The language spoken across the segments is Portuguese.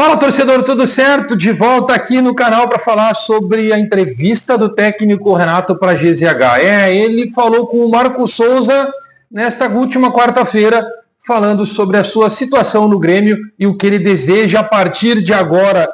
Fala, torcedor, tudo certo? De volta aqui no canal para falar sobre a entrevista do técnico Renato para a GZH. Ele falou com o Marco Souza nesta última quarta-feira, falando sobre a sua situação no Grêmio e o que ele deseja a partir de agora.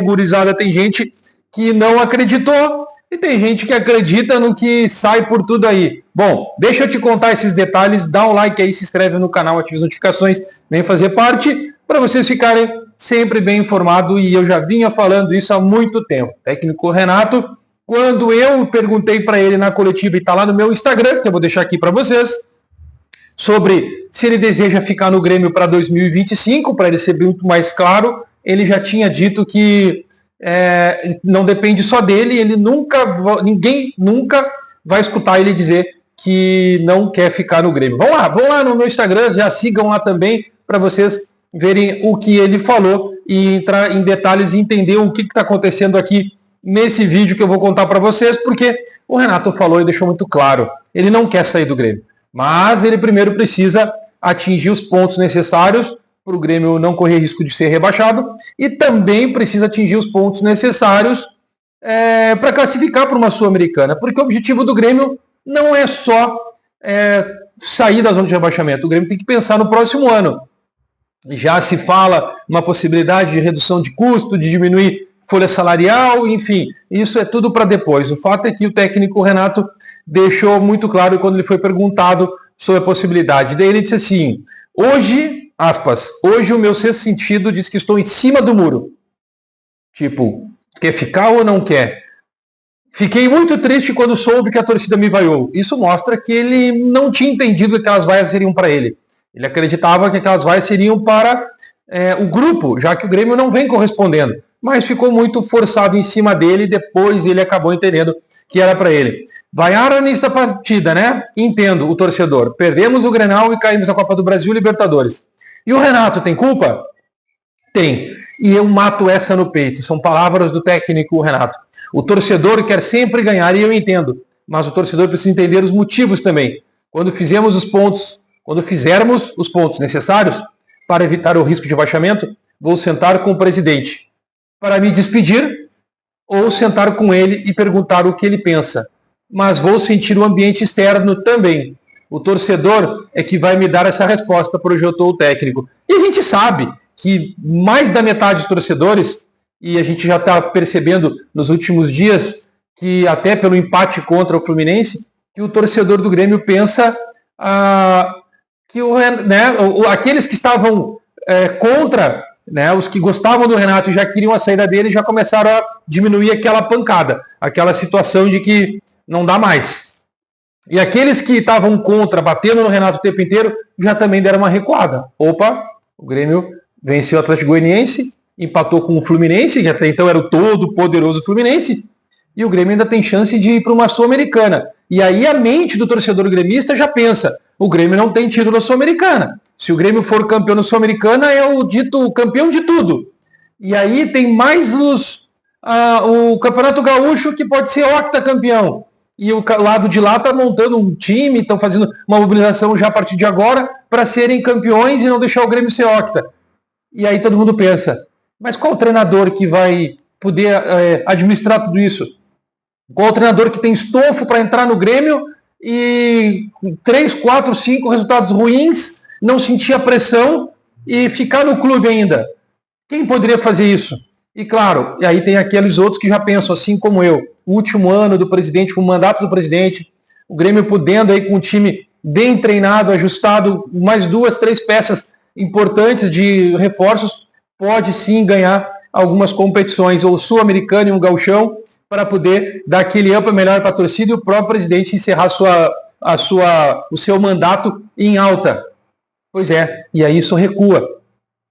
Gurizada, tem gente que não acreditou e tem gente que acredita no que sai por tudo aí. Bom, deixa eu te contar esses detalhes, dá um like aí, se inscreve no canal, ativa as notificações, vem fazer parte para vocês ficarem sempre bem informados, e eu já vinha falando isso há muito tempo. Técnico Renato, quando eu perguntei para ele na coletiva, e está lá no meu Instagram, que eu vou deixar aqui para vocês, sobre se ele deseja ficar no Grêmio para 2025, para ele ser muito mais claro, ele já tinha dito que não depende só dele, ninguém nunca vai escutar ele dizer que não quer ficar no Grêmio. Vão lá no meu Instagram, já sigam lá também, para vocês verem o que ele falou e entrar em detalhes e entender o que está acontecendo aqui nesse vídeo que eu vou contar para vocês, porque o Renato falou e deixou muito claro, ele não quer sair do Grêmio, mas ele primeiro precisa atingir os pontos necessários para o Grêmio não correr risco de ser rebaixado, e também precisa atingir os pontos necessários para classificar para uma Sul-Americana, porque o objetivo do Grêmio não é só sair da zona de rebaixamento, o Grêmio tem que pensar no próximo ano. Já se fala uma possibilidade de redução de custo, de diminuir folha salarial, enfim, isso é tudo para depois. O fato é que o técnico Renato deixou muito claro quando ele foi perguntado sobre a possibilidade dele, ele disse assim: hoje, aspas, hoje o meu sexto sentido diz que estou em cima do muro. Tipo, quer ficar ou não quer? Fiquei muito triste quando soube que a torcida me vaiou. Isso mostra que ele não tinha entendido que aquelas vaias seriam para ele. Ele acreditava que aquelas vaias seriam para o grupo, já que o Grêmio não vem correspondendo. Mas ficou muito forçado em cima dele, e depois ele acabou entendendo que era para ele. Vaiaram nesta partida, né? Entendo o torcedor. Perdemos o Grenal e caímos na Copa do Brasil e Libertadores. E o Renato tem culpa? Tem. E eu mato essa no peito. São palavras do técnico Renato. O torcedor quer sempre ganhar, e eu entendo. Mas o torcedor precisa entender os motivos também. Quando fizermos os pontos necessários para evitar o risco de rebaixamento, vou sentar com o presidente para me despedir, ou sentar com ele e perguntar o que ele pensa. Mas vou sentir o ambiente externo também. O torcedor é que vai me dar essa resposta, projetou o técnico. E a gente sabe que mais da metade dos torcedores, e a gente já está percebendo nos últimos dias, que até pelo empate contra o Fluminense, que o torcedor do Grêmio pensa que aqueles que estavam contra, os que gostavam do Renato e já queriam a saída dele, já começaram a diminuir aquela pancada, aquela situação de que não dá mais. E aqueles que estavam contra, batendo no Renato o tempo inteiro, já também deram uma recuada. Opa, o Grêmio venceu o Atlético Goianiense, empatou com o Fluminense, que até então era o todo poderoso Fluminense, e o Grêmio ainda tem chance de ir para uma Sul-Americana. E aí a mente do torcedor gremista já pensa: o Grêmio não tem título da Sul-Americana. Se o Grêmio for campeão da Sul-Americana, é o dito campeão de tudo. E aí tem mais o Campeonato Gaúcho, que pode ser octacampeão. E o lado de lá está montando um time, estão fazendo uma mobilização já a partir de agora para serem campeões e não deixar o Grêmio ser octa. E aí todo mundo pensa: mas qual treinador que vai poder administrar tudo isso? Qual o treinador que tem estofo para entrar no Grêmio e 3, 4, 5 resultados ruins, não sentir a pressão e ficar no clube ainda? Quem poderia fazer isso? E claro, e aí tem aqueles outros que já pensam assim como eu. O último ano do presidente, com o mandato do presidente, o Grêmio podendo aí com um time bem treinado, ajustado, mais 2, 3 peças importantes de reforços, pode sim ganhar algumas competições, ou Sul-Americana e um gauchão, para poder dar aquele up melhor para a torcida e o próprio presidente encerrar o seu mandato em alta. Pois é, e aí isso recua.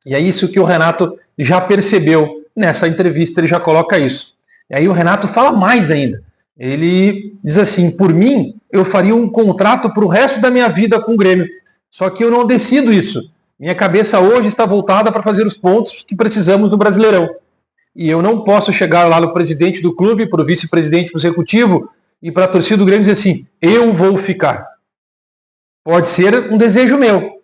E é isso que o Renato já percebeu. Nessa entrevista ele já coloca isso. E aí o Renato fala mais ainda. Ele diz assim: por mim, eu faria um contrato para o resto da minha vida com o Grêmio. Só que eu não decido isso. Minha cabeça hoje está voltada para fazer os pontos que precisamos no Brasileirão. E eu não posso chegar lá no presidente do clube, para o vice-presidente, para o executivo e para a torcida do Grêmio dizer assim: eu vou ficar. Pode ser um desejo meu,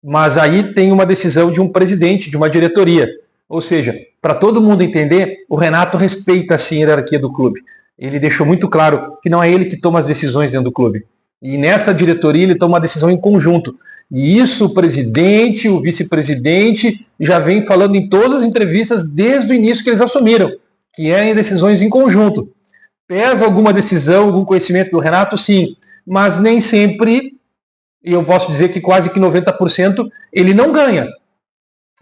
mas aí tem uma decisão de um presidente, de uma diretoria. Ou seja, para todo mundo entender, o Renato respeita sim a hierarquia do clube. Ele deixou muito claro que não é ele que toma as decisões dentro do clube. E nessa diretoria ele toma uma decisão em conjunto. E isso o presidente, o vice-presidente já vem falando em todas as entrevistas desde o início que eles assumiram, que é em decisões em conjunto. Pesa alguma decisão, algum conhecimento do Renato? Sim, mas nem sempre, e eu posso dizer que quase que 90%, ele não ganha.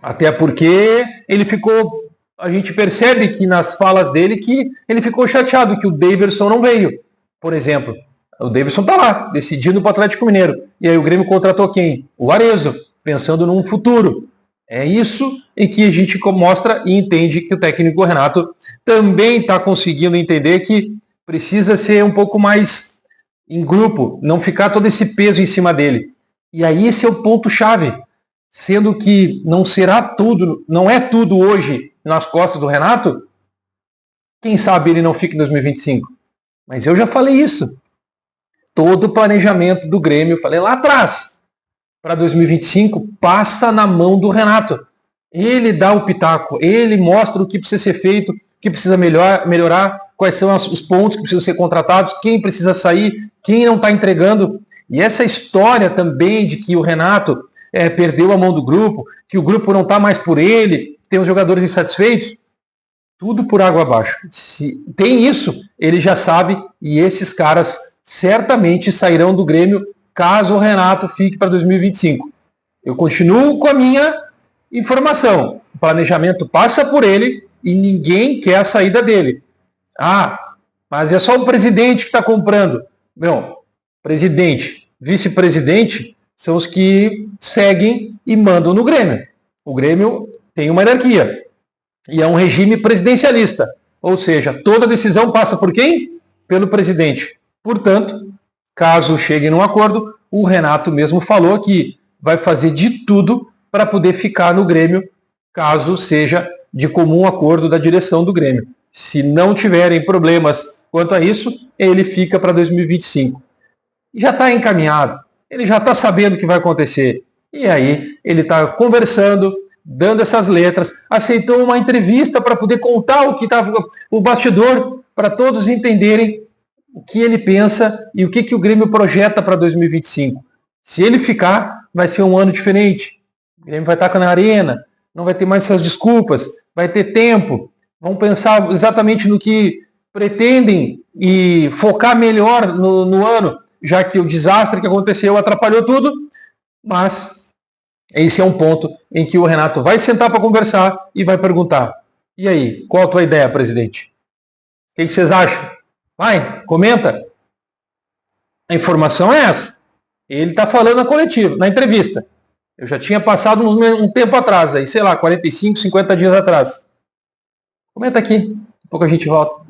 Até porque ele ficou, a gente percebe que nas falas dele que ele ficou chateado que o Daverson não veio, por exemplo. O Daverson está lá, decidindo para o Atlético Mineiro. E aí o Grêmio contratou quem? O Arezzo, pensando num futuro. É isso em que a gente mostra e entende que o técnico Renato também está conseguindo entender que precisa ser um pouco mais em grupo, não ficar todo esse peso em cima dele. E aí esse é o ponto-chave. Sendo que não será tudo, não é tudo hoje nas costas do Renato, quem sabe ele não fica em 2025. Mas eu já falei isso. Todo o planejamento do Grêmio, falei lá atrás, para 2025, passa na mão do Renato. Ele dá o pitaco, ele mostra o que precisa ser feito, o que precisa melhorar, quais são os pontos que precisam ser contratados, quem precisa sair, quem não está entregando. E essa história também de que o Renato perdeu a mão do grupo, que o grupo não está mais por ele, tem os jogadores insatisfeitos, tudo por água abaixo. Se tem isso, ele já sabe, e esses caras certamente sairão do Grêmio caso o Renato fique para 2025. Eu continuo com a minha informação. O planejamento passa por ele e ninguém quer a saída dele. Ah, mas é só o presidente que está comprando. Não, presidente, vice-presidente são os que seguem e mandam no Grêmio. O Grêmio tem uma hierarquia e é um regime presidencialista. Ou seja, toda decisão passa por quem? Pelo presidente. Portanto, caso chegue num acordo, o Renato mesmo falou que vai fazer de tudo para poder ficar no Grêmio, caso seja de comum acordo da direção do Grêmio. Se não tiverem problemas quanto a isso, ele fica para 2025. Já está encaminhado, ele já está sabendo o que vai acontecer. E aí ele está conversando, dando essas letras, aceitou uma entrevista para poder contar o que estava o bastidor, para todos entenderem o que ele pensa e o que o Grêmio projeta para 2025. Se ele ficar, vai ser um ano diferente. O Grêmio vai estar na arena, não vai ter mais essas desculpas, vai ter tempo, vão pensar exatamente no que pretendem e focar melhor no ano, já que o desastre que aconteceu atrapalhou tudo, mas esse é um ponto em que o Renato vai sentar para conversar e vai perguntar: e aí, qual a tua ideia, presidente? O que vocês acham? Vai, comenta. A informação é essa. Ele está falando na coletiva, na entrevista. Eu já tinha passado um tempo atrás, aí, sei lá, 45, 50 dias atrás. Comenta aqui, daqui a pouco a gente volta.